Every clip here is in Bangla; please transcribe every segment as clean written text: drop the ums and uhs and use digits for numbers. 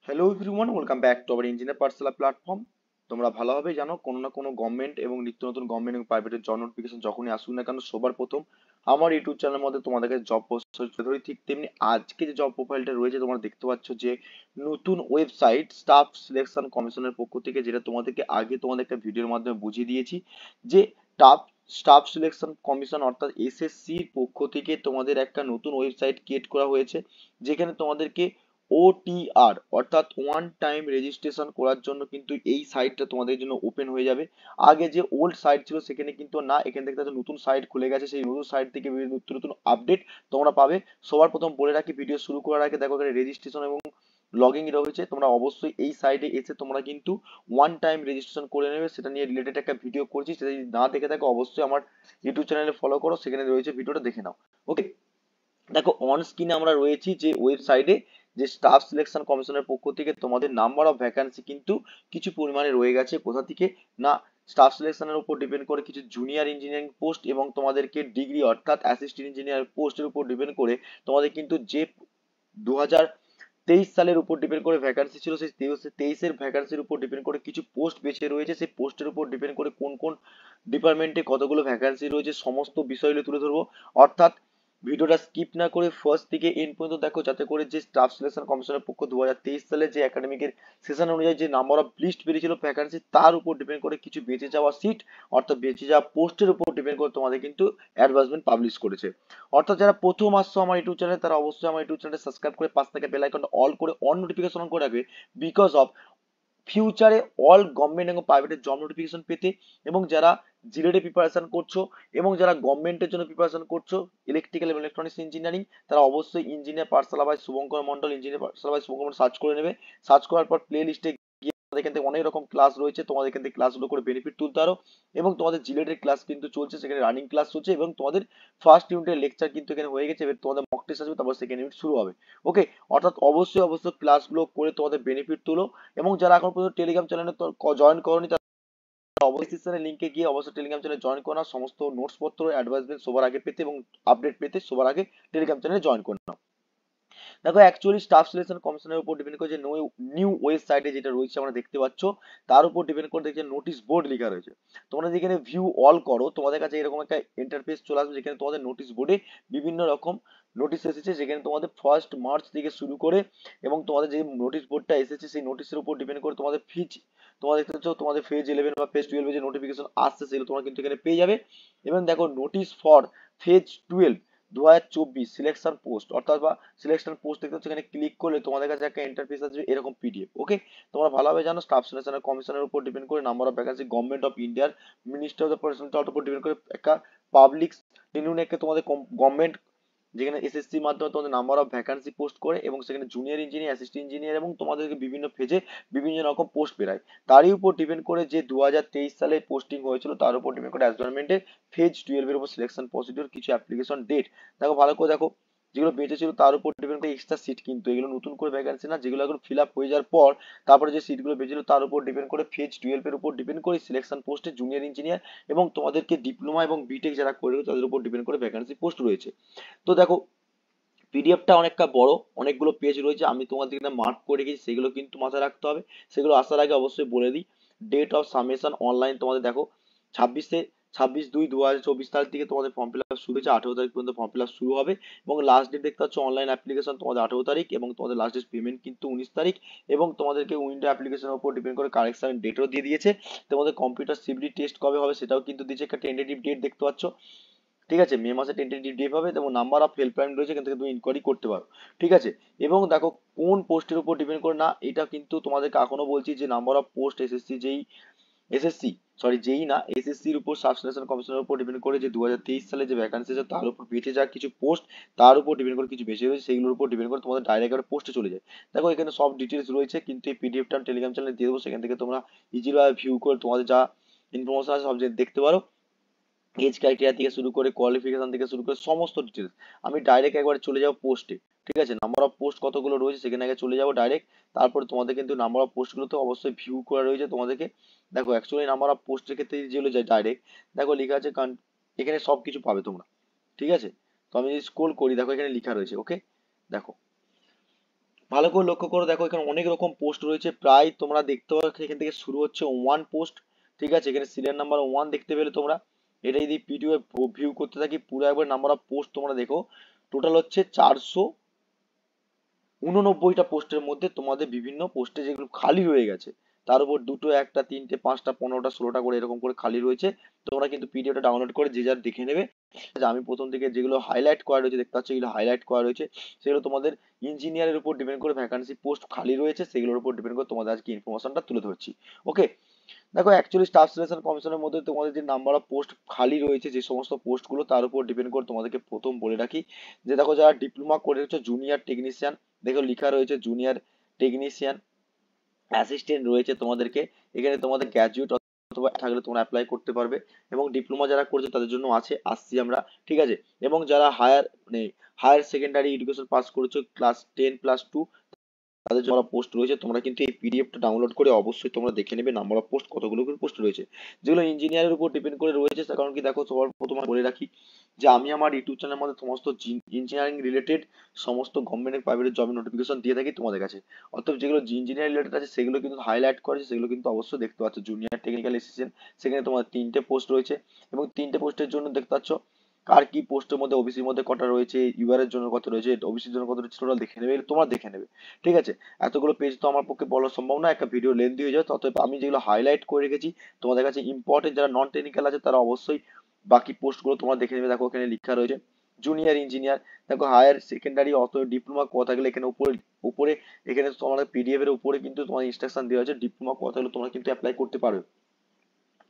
Hello everyone, welcome back to our engineer Pathsala platform. তোমরা ভালোভাবে জানো কোনো না কোনো গভর্নমেন্ট এবং নিত্য নতুন গভর্নমেন্ট এবং প্রাইভেটের জব নোটিফিকেশন যখনই আসুক না কেন সবার প্রথম আমার ইউটিউব চ্যানেলের মধ্যে তোমাদেরকে জব পোস্ট ধরি। ঠিক তেমনি আজকে যে জব প্রোফাইলটা রয়েছে তোমরা দেখতে পাচ্ছ যে নতুন ওয়েবসাইট স্টাফ সিলেকশন কমিশনের পক্ষ থেকে, যেটা তোমাদেরকে আগে তোমাদের একটা ভিডিওর মাধ্যমে বুঝিয়ে দিয়েছি যে স্টাফ স্টাফ সিলেকশন কমিশন অর্থাৎ এসএসসির পক্ষ থেকে তোমাদের একটা নতুন ওয়েবসাইট ক্রিয়েট করা হয়েছে, যেখানে তোমাদেরকে ওটিআর অর্থাৎ ওয়ান টাইম রেজিস্ট্রেশন করার জন্য কিন্তু এই সাইটটা তোমাদের জন্য ওপেন হয়ে যাবে। আগে যে ওল্ড সাইট ছিল সেখানে কিন্তু না, এখান থেকে একটা নতুন সাইট খুলে গেছে। সেই নতুন সাইট থেকে বিভিন্ন নতুন নতুন আপডেট তোমরা পাবে। সবার প্রথম বলে রাখি, ভিডিও শুরু করার আগে দেখো এখানে রেজিস্ট্রেশন এবং লগইন রয়েছে। তোমরা অবশ্যই এই সাইটে এসে তোমরা কিন্তু ওয়ান টাইম রেজিস্ট্রেশন করে নেবে। সেটা নিয়ে রিলেটেড একটা ভিডিও করছি, সেটা যদি না দেখে থাকো অবশ্যই আমার ইউটিউব চ্যানেলে ফলো করো, সেখানে রয়েছে, ভিডিওটা দেখে নাও। ওকে, দেখো অন স্ক্রিনে আমরা রয়েছি যে ওয়েবসাইটে, যে স্টাফ সিলেকশন কমিশনের পক্ষ থেকে তোমাদের নাম্বার অফ ভ্যাকান্সি কিন্তু কিছু পরিমাণে রয়ে গেছে। কোথা থেকে না, স্টাফ সিলেকশনের উপর ডিপেন্ড করে কিছু জুনিয়র ইঞ্জিনিয়ারিং পোস্ট এবং তোমাদেরকে ডিগ্রি অর্থাৎ অ্যাসিস্ট্যান্ট ইঞ্জিনিয়ার পোস্টের উপর ডিপেন্ড করে তোমাদের কিন্তু যে 2023 সালের উপর ডিপেন্ড করে ভ্যাকান্সি ছিল, সেই 23-এর ভ্যাকান্সির উপর ডিপেন্ড করে কিছু পোস্ট বেঁচে রয়েছে। সেই পোস্টের উপর ডিপেন্ড করে কোন কোন ডিপার্টমেন্টে কতগুলো ভ্যাকান্সি রয়েছে সমস্ত বিষয়গুলো তুলে ধরবো। অর্থাৎ ভিডিওটা স্কিপ না করে ফার্স্ট থেকে এন্ড পর্যন্ত দেখো, যাতে করে যে স্টাফ সিলেকশন কমিশনের পক্ষ 2023 সালে যে একাডেমিকের সেশন অনুযায়ী যে নাম্বার অফ লিস্ট বেরিয়েছিল ভ্যাকান্সি, তার উপর ডিপেন্ড করে কিছু বেঁচে যাওয়া সিট অর্থাৎ বেঁচে যাওয়া পোস্টের উপর ডিপেন্ড করে তোমাদের কিন্তু অ্যাডভার্টাইজমেন্ট পাবলিশ করেছে। অর্থাৎ যারা প্রথম আসছো আমার ইউটিউব চ্যানেলে, তারা অবশ্যই আমার ইউটিউব চ্যানেল সাবস্ক্রাইব করে পাশ থেকে বেল আইকনটা অল করে অন নোটিফিকেশন অন করে রাখবে। বিকজ অফ ফিউচারে অল গভর্নমেন্ট এবং প্রাইভেটের জব নোটিফিকেশন পেতে, এবং যারা জিরেডে প্রিপারেশন করছো এবং যারা গভর্নমেন্টের জন্য প্রিপারেশন করছো ইলেকট্রিক্যাল এবং ইলেকট্রনিক্স ইঞ্জিনিয়ারিং, তারা অবশ্যই engineer Pathsala by Shubhankar Mondal, engineer Pathsala by Shubhankar Mondal search করে নেবে। সার্চ করার পর প্লে লিস্টে গিয়ে তোমাদের এখান থেকে অনেক রকম ক্লাস রয়েছে, তোমাদের এখান থেকে ক্লাসগুলো করে বেনিফিট তুলতে পারো। এবং তোমাদের জিলেটের ক্লাস কিন্তু চলছে, সেখানে রানিং ক্লাস চলছে, এবং তোমাদের ফার্স্ট ইউনিটের লেকচার কিন্তু এখানে হয়ে গেছে। এবার তোমাদের মক টেস্ট আসবে, তারপর সেকেন্ড ইউনিট শুরু হবে। ওকে, অর্থাৎ অবশ্যই অবশ্যই ক্লাসগুলো করে তোমাদের বেনিফিট তুলো। এবং যারা এখন পর্যন্ত টেলিগ্রাম চ্যানেলে জয়েন করনি, তারা অবশ্যই ডিসক্রিপশনের লিংকে গিয়ে অবশ্যই টেলিগ্রাম চ্যানেলে জয়েন করো। সমস্ত নোটস পত্র অ্যাডভাইসমেন্ট সবার আগে পেতে এবং আপডেট পেতে সবার আগে টেলিগ্রাম চ্যানেলে জয়েন করে নাও। দেখো অ্যাকচুয়ালি স্টাফ সিলেকশন কমিশনের উপর ডিপেন্ড করে যে নিউ ওয়েবসাইটে যেটা রয়েছে আমরা দেখতে পাচ্ছ, তার উপর ডিপেন্ড করে দেখছে নোটিশ বোর্ড লেখা রয়েছে। তোমরা যেখানে ভিউ অল করো, তোমাদের কাছে এরকম একটা ইন্টারফেস চলে আসবে, যেখানে তোমাদের নোটিশ বোর্ডে বিভিন্ন রকম নোটিশ এসেছে, যেখানে তোমাদের 1 মার্চ থেকে শুরু করে, এবং তোমাদের যে নোটিশ বোর্ডটা এসেছে সেই নোটিশের উপর ডিপেন্ড করে তোমাদের ফিজ, তোমরা দেখতে পাচ্ছ তোমাদের ফেজ 11 বা ফেজ 12 যে নোটিফিকেশন আসছে সেগুলো তোমরা কিন্তু এখানে পেয়ে যাবে। এবং দেখো notice for phase 12 2024 selection post অর্থাৎ বা সিলেকশন পোস্ট দেখতে হচ্ছে, এখানে ক্লিক করলে তোমাদের কাছে একটা ইন্টারফেস আসবে এরকম পিডিএফ। ওকে, তোমরা ভালোভাবে জানো স্টাফ সিলেকশন কমিশনের উপর ডিপেন্ড করে number of vacancy government of ইন্ডিয়ার মিনিস্টার অফ দ্য পার্সোনাল উপর ডিপেন্ড করে একটা পাবলিক রিনিউনেকে তোমাদের গভর্নমেন্ট, যেখানে এসএসসির মাধ্যমে তোমাদের নাম্বার অফ ভ্যাকান্সি পোস্ট করে, এবং সেখানে জুনিয়র ইঞ্জিনিয়ার, অ্যাসিস্ট্যান্ট ইঞ্জিনিয়ার এবং তোমাদেরকে বিভিন্ন ফেজে বিভিন্ন রকম পোস্ট বেরায়। তারই উপর ডিপেন্ড করে যে 2023 সালে পোস্টিং হয়েছিল তার উপর ডিপেন্ড করে অ্যাসপিরেন্টের ফেজ 12 এর উপর সিলেকশন প্রসিডিউর, কিছু অ্যাপ্লিকেশন ডেট। দেখো ভালো করে দেখো, যেগুলো বেঁচে ছিল তার উপর ডিপেন্ড করে এক্সট্রা সিট, কিন্তু এগুলো নতুন করে ভ্যাকান্সি না, যেগুলো এখন ফিল আপ হয়ে যাওয়ার পর তারপরে যে সিটগুলো বেঁচে ছিল তার উপর ডিপেন্ড করে ফেজ 12 এর উপর ডিপেন্ড করে সিলেকশন পোস্টে জুনিয়র ইঞ্জিনিয়ার এবং তোমাদেরকে ডিপ্লোমা এবং বিটেক যারা করে তাদের উপর ডিপেন্ড করে ভ্যাকান্সি পোস্ট রয়েছে। তো দেখো পিডিএফটা অনেকটা বড়, অনেকগুলো পেজ রয়েছে, আমি তোমাদের এখানে মার্ক করে রেখেছি, সেগুলো কিন্তু মাথায় রাখতে হবে। সেগুলো আসার আগে অবশ্যই বলে দিই, ডেট অফ সাবমিশন অনলাইন তোমাদের দেখো 26/2/2024 তারিখ থেকে তোমাদের ফর্ম ফিল আপ শুরু হয়েছে, 18 তারিখ পর্যন্ত ফর্ম ফিল আপ শুরু হবে। এবং লাস্ট ডেট দেখতে পাচ্ছ অনলাইন অ্যাপ্লিকেশন তোমাদের 18 তারিখ, এবং তোমাদের লাস্ট ডেট পেমেন্ট কিন্তু 19 তারিখ। এবং তোমাদেরকে উইন্ডো অ্যাপ্লিকেশনের উপর ডিপেন্ড করে কারেকশন ডেটও দিয়ে দিয়েছে। তোমাদের কম্পিউটার সিবিটি টেস্ট কবে হবে সেটাও কিন্তু দিয়েছে, একটা টেন্টেটিভ ডেট দেখতে পাচ্ছ। ঠিক আছে, মে মাসে টেন্টেটিভ ডেট হবে, এবং নাম্বার অফ হেল্পলাইন রয়েছে, এখান থেকে তুমি ইনকোয়ারি করতে পারো। ঠিক আছে, এবং দেখো কোন পোস্টের উপর ডিপেন্ড করে না, এটা কিন্তু তোমাদেরকে এখনো বলছি যে নাম্বার অফ পোস্ট এসএসসি যেই এসএসসি সরি যেই না এসএসসির উপর সাব সিলেকশন কমিশনের উপর ডিপেন্ড করে যে 2023 সালে যে ভ্যাকান্সি আছে তার উপর বেঁচে যাওয়া কিছু পোস্ট, তার উপর ডিপেন্ড করে কিছু বেশি রয়েছে, সেইগুলোর উপর ডিপেন্ড করে তোমাদের ডাইরেক্ট একটা পোস্টে চলে যায়। দেখো এখানে সব ডিটেলস রয়েছে, কিন্তু এই পিডিএফটা আমি টেলিগ্রাম চ্যানেলে দিয়ে দেবো, সেখান থেকে তোমরা ইজিলি ভিউ করে তোমাদের যা ইনফরমেশন আছে সব দেখতে পারো। এজ ক্রাইটেরিয়া থেকে শুরু করে কোয়ালিফিকেশন থেকে শুরু করে সমস্ত ডিটেলস। আমি ডাইরেক্ট একবার চলে যাব পোস্টে। ঠিক আছে, নাম্বার অফ পোস্ট কতগুলো রয়েছে সেখানে আগে চলে যাব ডাইরেক্ট। তারপরে তোমাদের কিন্তু নাম্বার অফ পোস্টগুলো তো অবশ্যই ভিউ করা রয়েছে তোমাদেরকে। দেখো অ্যাকচুয়ালি নাম্বার অফ পোস্টের ক্ষেত্রে যেগুলো যায় ডাইরেক্ট, দেখো লেখা আছে এখানে সব কিছু পাবে তোমরা। ঠিক আছে, তো আমি যদি স্ক্রোল করি দেখো এখানে লেখা রয়েছে। ওকে, দেখো ভালো করে লক্ষ্য করে দেখো, এখানে অনেক রকম পোস্ট রয়েছে, প্রায় তোমরা দেখতে পাচ্ছ এখান থেকে শুরু হচ্ছে ওয়ান পোস্ট। ঠিক আছে, এখানে সিরিয়াল নাম্বার ওয়ান দেখতে পেলে তোমরা। এটা যদি পিডিএফ ভিউ করতে থাকি, পুরো একবার নাম্বার অফ পোস্ট তোমরা দেখো, টোটাল হচ্ছে 489টা পোস্টের মধ্যে তোমাদের বিভিন্ন পোস্টে যেগুলো খালি হয়ে গেছে, তার উপর দুটো, একটা, তিনটে, পাঁচটা, 15টা, 16টা করে এরকম করে খালি রয়েছে। তোমরা কিন্তু পিডিএফটা ডাউনলোড করে যে যার দেখে নেবে। যে আমি প্রথম থেকে যেগুলো হাইলাইট করা রয়েছে দেখতে পাচ্ছ, এগুলো হাইলাইট করা রয়েছে, সেগুলো তোমাদের ইঞ্জিনিয়ারের উপর ডিপেন্ড করে ভ্যাকান্সি পোস্ট খালি রয়েছে, সেগুলোর উপর ডিপেন্ড করে তোমাদের আজকে ইনফরমেশনটা তুলে ধরছি। ওকে, দেখো অ্যাকচুয়ালি স্টাফ সিলেকশন কমিশনের মধ্যে তোমাদের যে নাম্বার অফ পোস্ট খালি রয়েছে, যে সমস্ত পোস্টগুলো, তার উপর ডিপেন্ড করে তোমাদেরকে প্রথম বলে রাখি যে দেখো, যারা ডিপ্লোমা করে হচ্ছে জুনিয়র টেকনিশিয়ান, দেখো লেখা রয়েছে জুনিয়র টেকনিশিয়ান অ্যাসিস্ট্যান্ট রয়েছে তোমাদেরকে। এখানে তোমাদের গ্র্যাজুয়েট অথবা থাকলে তোমরা অ্যাপ্লাই করতে পারবে, এবং ডিপ্লোমা যারা করছে তাদের জন্য আছে, আসছি আমরা। ঠিক আছে, এবং যারা হায়ার মানে হায়ার সেকেন্ডারি এডুকেশন পাস করেছো ক্লাস 10+2, তাদের জন্য পোস্ট রয়েছে। তোমরা কিন্তু এই পিডিএফটা ডাউনলোড করে অবশ্যই তোমরা দেখে নেবে নাম্বার অফ পোস্ট কতগুলো করে পোস্ট রয়েছে, যেগুলো ইঞ্জিনিয়ারের উপর ডিপেন্ড করে রয়েছে। তার কারণ কি দেখো, সবার প্রথমে বলে রাখি যে আমি আমার ইউটিউব চ্যানেলের মধ্যে সমস্ত ইঞ্জিনিয়ারিং রিলেটেড সমস্ত গভর্নমেন্ট প্রাইভেট জবের নোটিফিকেশন দিয়ে থাকি তোমাদের কাছে। অর্থাৎ যেগুলো ইঞ্জিনিয়ারিং রিলেটেড আছে সেগুলো কিন্তু হাইলাইট করেছে, সেগুলো কিন্তু অবশ্যই দেখতে পাচ্ছ। জুনিয়র টেকনিক্যাল অ্যাসিস্ট্যান্ট, সেখানে তোমার 3টে পোস্ট রয়েছে, এবং 3টে পোস্টের জন্য দেখতে পাচ্ছ কার কি পোস্টের মধ্যে ওবিসির মধ্যে কটা রয়েছে, ইউআর এর জন্য কত রয়েছে, ওবিসির জন্য কত রয়েছে, টোটাল দেখে নেবে, তোমরা দেখে নেবে। ঠিক আছে, এতগুলো পেজ তো আমার পক্ষে বলা সম্ভব না, একটা ভিডিও লেন্থি হয়ে যাবে। অতএব আমি যেগুলো হাইলাইট করে রেখেছি তোমাদের কাছে ইম্পর্টেন্ট, যারা নন টেকনিক্যাল আছে তারা অবশ্যই বাকি পোস্টগুলো তোমরা দেখে নেবে। দেখো এখানে লেখা রয়েছে জুনিয়র ইঞ্জিনিয়ার, দেখো হায়ার সেকেন্ডারি অত ডিপ্লোমা কথা গেলে এখানে উপরে উপরে এখানে তোমাদের পিডিএফ এর উপরে কিন্তু তোমার ইনস্ট্রাকশন দেওয়া আছে, ডিপ্লোমা কথা গেলে তোমরা কিন্তু অ্যাপ্লাই করতে পারবে।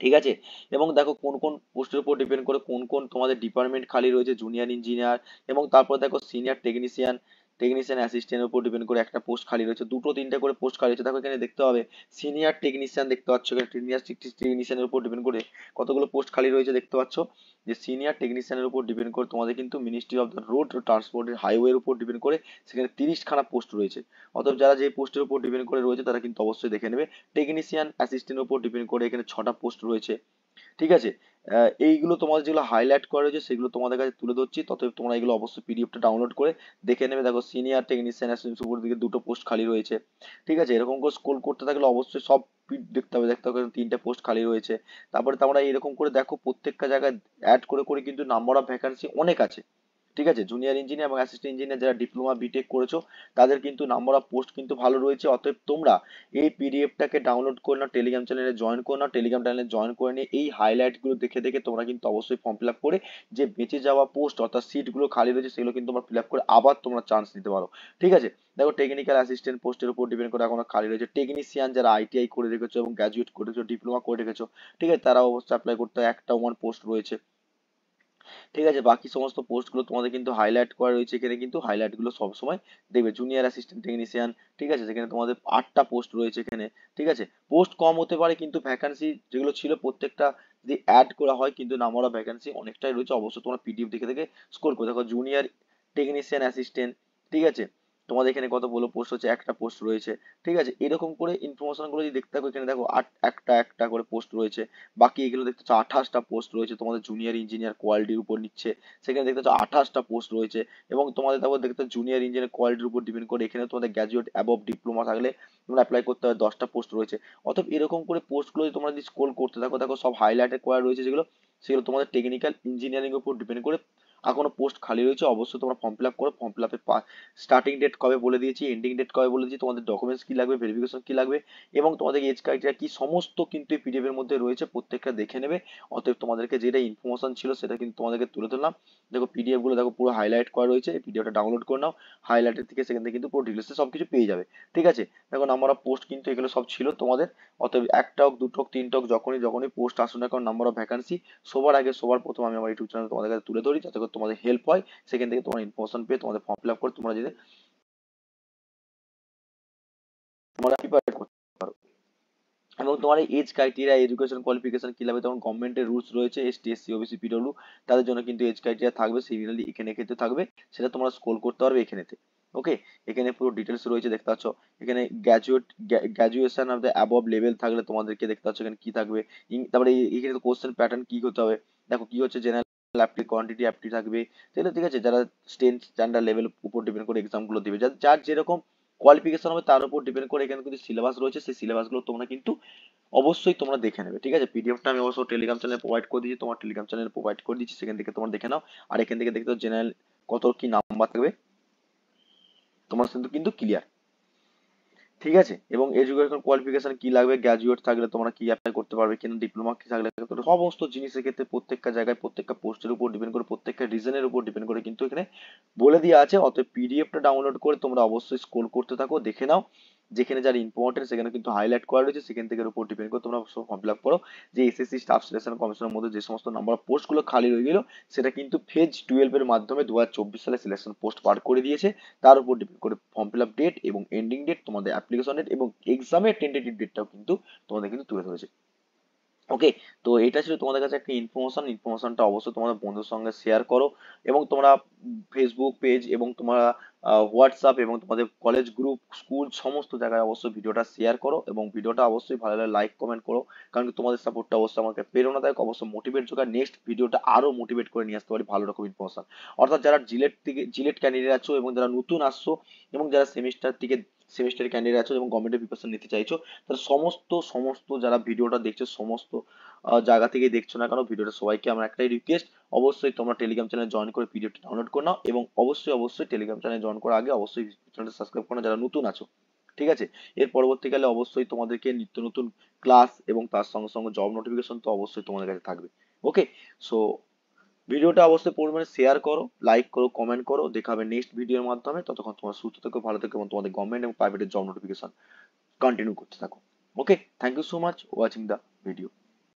ঠিক আছে, এবং দেখো কোন কোন পোস্টের উপর ডিপেন্ড করে কোন কোন তোমাদের ডিপার্টমেন্ট খালি রয়েছে, জুনিয়র ইঞ্জিনিয়ার, এবং তারপর দেখো সিনিয়র টেকনিশিয়ান, টেকনিশিয়ান অ্যাসিস্ট্যান্টের উপর ডিপেন্ড করে একটা পোস্ট খালি রয়েছে, দুটো তিনটে করে পোস্ট খালি রয়েছে। দেখো এখানে দেখতে হবে সিনিয়র টেকনিশিয়ান, দেখতে পাচ্ছ এখানে সিনিয়র টেকনিশিয়ানের উপর ডিপেন্ড করে কতগুলো পোস্ট খালি রয়েছে দেখতে পাচ্ছ। যে সিনিয়র টেকনিশিয়ানের উপর ডিপেন্ড করে তোমাদের কিন্তু ministry of the road transport হাইওয়ের উপর ডিপেন্ড করে সেখানে 30খানা পোস্ট রয়েছে। অতএব যারা যে পোস্টের উপর ডিপেন্ড করে রয়েছে তারা কিন্তু অবশ্যই দেখে নেবে। টেকনিশিয়ান অ্যাসিস্ট্যান্টের উপর ডিপেন্ড করে এখানে 6টা পোস্ট রয়েছে। ঠিক আছে, এইগুলো তোমাদের যেগুলো হাইলাইট করা রয়েছে সেগুলো তোমাদের কাছে তুলে ধরছি, ততএব তোমরা এগুলো অবশ্যই পিডিএফটা ডাউনলোড করে দেখে নেবে। দেখো সিনিয়র টেকনিশিয়ান অ্যাসিস্ট্যান্ট উপর দিকে দুটো পোস্ট খালি রয়েছে। ঠিক আছে, এরকম করে স্ক্রল করতে থাকলে অবশ্যই সব দেখতে হবে, দেখতে হবে 3টে পোস্ট খালি রয়েছে। তারপরে তোমরা এরকম করে দেখো প্রত্যেকটা জায়গায় অ্যাড করে করে কিন্তু নাম্বার অফ ভ্যাকান্সি অনেক আছে। ঠিক আছে, জুনিয়র ইঞ্জিনিয়ার এবং অ্যাসিস্ট্যান্ট ইঞ্জিনিয়ার যারা ডিপ্লোমা বিটেক করেছো তাদের কিন্তু নাম্বার অফ পোস্ট কিন্তু ভালো রয়েছে। অতএব তোমরা এই পিডিএফটাকে ডাউনলোড করে নাও, টেলিগ্রাম চ্যানেলে জয়েন করে নাও, টেলিগ্রাম চ্যানেলে জয়েন করে নিয়ে এই হাইলাইট গুলো দেখে দেখে তোমরা কিন্তু অবশ্যই ফর্ম ফিল আপ করে যে বেঁচে যাওয়া পোস্ট অর্থাৎ সিট গুলো খালি রয়েছে সেগুলো কিন্তু তোমরা ফিল আপ করে আবার তোমরা চান্স নিতে পারো। ঠিক আছে, দেখো টেকনিক্যাল অ্যাসিস্ট্যান্ট পোস্টের উপর ডিপেন্ড করে এখনো খালি রয়েছে। টেকনিশিয়ান যারা আইটিআই করে রেখেছো এবং গ্র্যাজুয়েট করেছো, ডিপ্লোমা করে রেখেছো, ঠিক আছে, তারা অবশ্যই অ্যাপ্লাই করতে হয়, একটা ওয়ান পোস্ট রয়েছে। ঠিক আছে, বাকি সমস্ত পোস্ট গুলো তোমাদের কিন্তু হাইলাইট করা রয়েছে, এখানে কিন্তু হাইলাইট গুলো সবসময় দেখবে। জুনিয়র অ্যাসিস্ট্যান্ট টেকনিশিয়ান, ঠিক আছে, সেখানে তোমাদের 8টা পোস্ট রয়েছে এখানে। ঠিক আছে, পোস্ট কম হতে পারে কিন্তু ভ্যাকান্সি যেগুলো ছিল প্রত্যেকটা যদি অ্যাড করা হয় কিন্তু নাম্বার অফ ভ্যাকান্সি অনেকটাই রয়েছে। অবশ্যই তোমরা পিডিএফ দেখে দেখে স্কোর করে দেখো। জুনিয়র টেকনিশিয়ান অ্যাসিস্ট্যান্ট, ঠিক আছে, তোমাদের এখানে কতগুলো পোস্ট হচ্ছে, একটা পোস্ট রয়েছে। ঠিক আছে, এরকম করে ইনফরমেশন গুলো যদি দেখতে থাকো, এখানে দেখো একটা একটা করে পোস্ট রয়েছে। বাকি এগুলো দেখতে পাচ্ছ 28টা পোস্ট রয়েছে, তোমাদের জুনিয়র ইঞ্জিনিয়ার কোয়ালিটির উপর নিচ্ছে, সেখানে দেখতে পাচ্ছ 28টা পোস্ট রয়েছে। এবং তোমাদের তারপর দেখতে পাচ্ছ জুনিয়র ইঞ্জিনিয়ার কোয়ালিটির উপর ডিপেন্ড করে এখানে তোমাদের গ্র্যাজুয়েট অ্যাবভ ডিপ্লোমা থাকলে তোমরা অ্যাপ্লাই করতে হবে, 10টা পোস্ট রয়েছে। অতএব এরকম করে পোস্টগুলো যদি তোমরা যদি স্ক্রোল করতে থাকো, দেখো সব হাইলাইটেড করা রয়েছে যেগুলো, সেগুলো তোমাদের টেকনিক্যাল ইঞ্জিনিয়ারিং এর উপর ডিপেন্ড করে এখনো পোস্ট খালি রয়েছে। অবশ্যই তোমরা ফর্ম ফিল আপ করো। ফর্ম ফিল আপের স্টার্টিং ডেট কবে বলে দিয়েছি, এন্ডিং ডেট কবে বলে দিয়েছি, তোমাদের ডকুমেন্টস কি লাগবে, ভেরিফিকেশন কি লাগবে, এবং তোমাদের এজ ক্রাইটেরিয়া কি, সমস্ত কিন্তু এই পিডিএফ এর মধ্যে রয়েছে, প্রত্যেকটা দেখে নেবে। অতএব তোমাদেরকে যেটা ইনফরমেশন ছিল সেটা কিন্তু তোমাদেরকে তুলে ধরলাম। দেখো পিডিএফ গুলো দেখো পুরো হাইলাইট করা রয়েছে, এই পিডিএফটা ডাউনলোড করে নাও, হাইলাইটের থেকে সেখান থেকে কিন্তু পুরো ডিটেলস সবকিছু পেয়ে যাবে। ঠিক আছে, দেখো নাম্বার অফ পোস্ট কিন্তু এগুলো সব ছিল তোমাদের। অতএব একটা হোক, দুটো হোক, তিনটা হোক, যখনই যখনই পোস্ট আসুন না কারণ নাম্বার অফ ভ্যাকান্সি সবার আগে সবার প্রথম আমি আমার ইউটিউব চ্যানেল তোমাদের কাছে তুলে ধরি, যাতে করে তোমাদের হেল্প হয়, সেখান থেকে তোমার ইনফরমেশন পেয়ে তোমাদের ফর্ম ফিল আপ করে তোমরা যদি তোমরা প্রিপেয়ার করতে পারো। এবং তোমার এই এজ ক্রাইটেরিয়া, এডুকেশন কোয়ালিফিকেশন কি লাগবে, তখন গভর্নমেন্টের রুলস রয়েছে, এসটি এসসি ওবিসি পিডব্লিউ, তাদের জন্য কিন্তু এজ ক্রাইটেরিয়া থাকবে, সিমিলারলি এখানে ক্ষেত্রে থাকবে, সেটা তোমরা স্ক্রোল করতে পারবে এখানেতে। ওকে, এখানে পুরো ডিটেলস রয়েছে দেখতে পাচ্ছ। এখানে graduation of the above level থাকলে তোমাদেরকে দেখতে পাচ্ছ এখানে কি থাকবে। তারপরে এখানে কোশ্চেন প্যাটার্ন কি হতে হবে, দেখো কি হচ্ছে, জেনারেল অ্যাপ্টি, কোয়ান্টিটি অ্যাপ্টি থাকবে, তাহলে ঠিক আছে, যারা স্ট্যান্ডার্ড লেভেল উপর ডিপেন্ড করে এক্সাম গুলো দিবে, যার যার যেরকম কোয়ালিফিকেশন হবে তার উপর ডিপেন্ড করে এখানে কিন্তু সিলেবাস রয়েছে, সেই সিলেবাসগুলো তোমরা কিন্তু অবশ্যই তোমরা দেখে নেবে, ঠিক আছে। পিডিএফটা আমি অবশ্য টেলিগ্রাম চ্যানেলে প্রোভাইড করে দিচ্ছি, তোমার টেলিগ্রাম চ্যানেলে প্রোভাইড করে দিচ্ছি, সেখান থেকে তোমরা দেখে নাও। আর এখান থেকে দেখতে জেনারেল কত কি নাম্বার থাকবে তোমার কিন্তু কিন্তু ক্লিয়ার, ঠিক আছে। এবং এডুকেশন কোয়ালিফিকেশন কি লাগবে, গ্রাজুয়েট থাকলে তোমরা কি অ্যাপ্লাই করতে পারবে কিনা, ডিপ্লোমা কি থাকলে সমস্ত জিনিসের ক্ষেত্রে প্রত্যেকটা জায়গায় প্রত্যেকটা পোস্টের উপর ডিপেন্ড করে প্রত্যেকটা রিজনের উপর ডিপেন্ড করে কিন্তু এখানে বলে দেওয়া আছে। অতএব পিডিএফটা ডাউনলোড করে তোমরা অবশ্যই স্ক্রল করতে থাকো, দেখে নাও, যেখানে যার ইম্পর্টেন্ট সেখানে কিন্তু হাইলাইট করা রয়েছে, সেখান থেকে উপর ডিপেন্ড করে তোমরা ফর্ম ফিল আপ করো। যে এসএসসি স্টাফ সিলেকশন কমিশনের মধ্যে যে সমস্ত নাম্বার অফ পোস্টগুলো খালি রয়ে গেল, সেটা কিন্তু ফেজ 12 এর মাধ্যমে 2024 সালে সিলেকশন পোস্ট বার করে দিয়েছে। তার উপর ডিপেন্ড করে ফর্ম ফিল আপ ডেট এবং এন্ডিং ডেট, তোমাদের অ্যাপ্লিকেশন ডেট এবং এক্সামের টেন্টেটিভ ডেটটাও কিন্তু তোমাদের কিন্তু তুলে ধরেছে। ওকে, তো এটা ছিল তোমাদের কাছে একটা ইনফরমেশনটা অবশ্যই তোমাদের বন্ধুর সঙ্গে শেয়ার করো, এবং তোমরা ফেসবুক পেজ এবং তোমরা হোয়াটসঅ্যাপ এবং তোমাদের কলেজ গ্রুপ স্কুল সমস্ত জায়গায় অবশ্যই ভিডিওটা শেয়ার করো, এবং ভিডিওটা অবশ্যই ভালো লাগলে লাইক কমেন্ট করো, কারণ কি তোমাদের সাপোর্টটা অবশ্যই আমাকে প্রেরণাদায়ক, অবশ্যই মোটিভেট যোগায় নেক্সট ভিডিওটা আরো মোটিভেট করে নিয়ে আসতে পারি ভালো রকম ইনফরমেশন। অর্থাৎ যারা জিলেট ক্যান্ডিডেট আছো এবং যারা নতুন আসছো এবং যারা সেমিস্টার ক্যান্ডিডেট আছো এবং গভর্নমেন্টের প্রিপারেশন নিতে চাইছো, তাহলে সমস্ত যারা ভিডিওটা দেখছো সমস্ত জায়গা থেকে দেখছো না কেন, ভিডিওটা সবাইকে আমার একটাই রিকোয়েস্ট, অবশ্যই তোমরা টেলিগ্রাম চ্যানেল জয়েন করে পিডিএফ ডাউনলোড করে নাও, এবং অবশ্যই টেলিগ্রাম চ্যানেল জয়েন করার আগে অবশ্যই চ্যানেলটা সাবস্ক্রাইব করো যারা নতুন আছো, ঠিক আছে। এর পরবর্তীকালে অবশ্যই তোমাদেরকে নিত্য নতুন ক্লাস এবং তার সঙ্গে সঙ্গে জব নোটিফিকেশন তো অবশ্যই তোমাদের কাছে থাকবে। ওকে, সো ভিডিওটা অবশ্যই পরিমাণে শেয়ার করো, লাইক করো, কমেন্ট করো, দেখা হবে নেক্সট ভিডিওর মাধ্যমে। ততক্ষণ তোমরা সুস্থ থেকো, ভালো থেকো, এবং তোমাদের গভর্নমেন্ট এবং প্রাইভেটের জব নোটিফিকেশন কন্টিনিউ করতে থাকো। Okay, thank you so much watching the video.